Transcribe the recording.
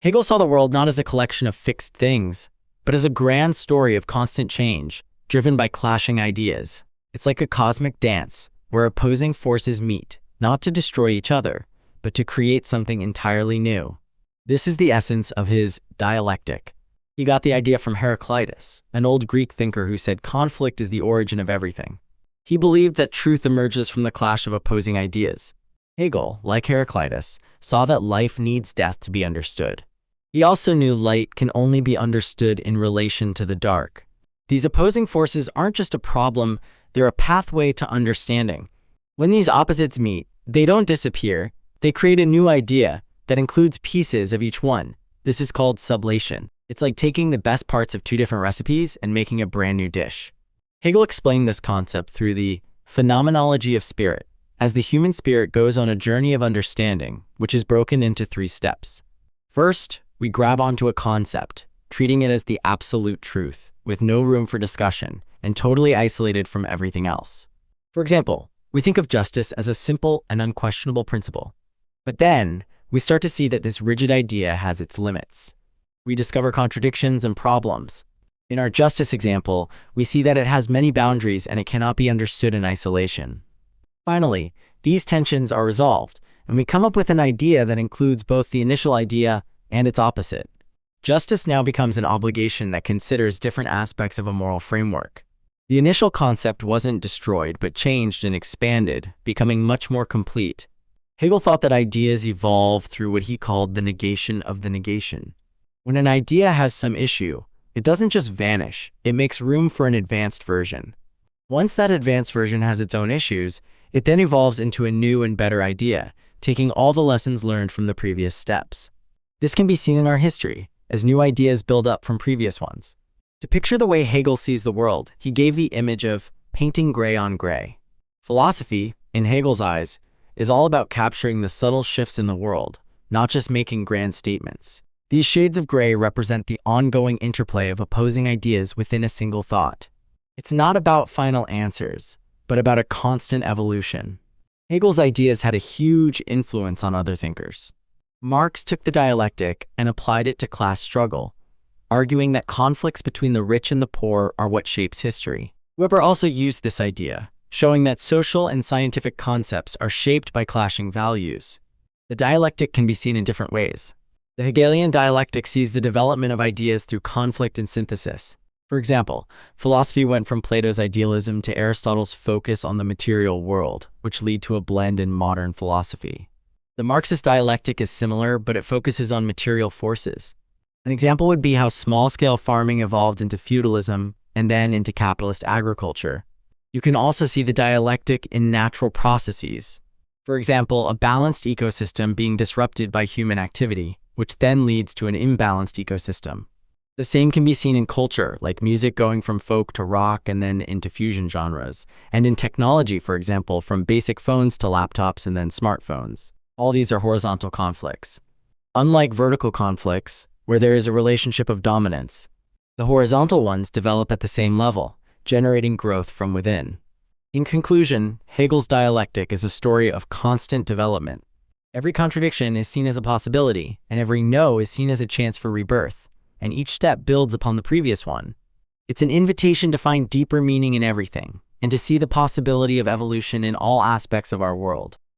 Hegel saw the world not as a collection of fixed things, but as a grand story of constant change, driven by clashing ideas. It's like a cosmic dance, where opposing forces meet, not to destroy each other, but to create something entirely new. This is the essence of his dialectic. He got the idea from Heraclitus, an old Greek thinker who said conflict is the origin of everything. He believed that truth emerges from the clash of opposing ideas. Hegel, like Heraclitus, saw that life needs death to be understood. He also knew light can only be understood in relation to the dark. These opposing forces aren't just a problem, they're a pathway to understanding. When these opposites meet, they don't disappear, they create a new idea that includes pieces of each one. This is called sublation. It's like taking the best parts of two different recipes and making a brand new dish. Hegel explained this concept through the Phenomenology of Spirit, as the human spirit goes on a journey of understanding, which is broken into 3 steps. First, we grab onto a concept, treating it as the absolute truth, with no room for discussion, and totally isolated from everything else. For example, we think of justice as a simple and unquestionable principle. But then, we start to see that this rigid idea has its limits. We discover contradictions and problems. In our justice example, we see that it has many boundaries and it cannot be understood in isolation. Finally, these tensions are resolved, and we come up with an idea that includes both the initial idea and its opposite. Justice now becomes an obligation that considers different aspects of a moral framework. The initial concept wasn't destroyed, but changed and expanded, becoming much more complete. Hegel thought that ideas evolve through what he called the negation of the negation. When an idea has some issue, it doesn't just vanish, it makes room for an advanced version. Once that advanced version has its own issues, it then evolves into a new and better idea, taking all the lessons learned from the previous steps. This can be seen in our history, as new ideas build up from previous ones. To picture the way Hegel sees the world, he gave the image of painting gray on gray. Philosophy, in Hegel's eyes, is all about capturing the subtle shifts in the world, not just making grand statements. These shades of gray represent the ongoing interplay of opposing ideas within a single thought. It's not about final answers, but about a constant evolution. Hegel's ideas had a huge influence on other thinkers. Marx took the dialectic and applied it to class struggle, arguing that conflicts between the rich and the poor are what shapes history. Weber also used this idea, showing that social and scientific concepts are shaped by clashing values. The dialectic can be seen in different ways. The Hegelian dialectic sees the development of ideas through conflict and synthesis. For example, philosophy went from Plato's idealism to Aristotle's focus on the material world, which lead to a blend in modern philosophy. The Marxist dialectic is similar, but it focuses on material forces. An example would be how small-scale farming evolved into feudalism and then into capitalist agriculture. You can also see the dialectic in natural processes. For example, a balanced ecosystem being disrupted by human activity, which then leads to an imbalanced ecosystem. The same can be seen in culture, like music going from folk to rock and then into fusion genres, and in technology, for example, from basic phones to laptops and then smartphones. All these are horizontal conflicts. Unlike vertical conflicts, where there is a relationship of dominance, the horizontal ones develop at the same level, generating growth from within. In conclusion, Hegel's dialectic is a story of constant development. Every contradiction is seen as a possibility, and every no is seen as a chance for rebirth, and each step builds upon the previous one. It's an invitation to find deeper meaning in everything, and to see the possibility of evolution in all aspects of our world.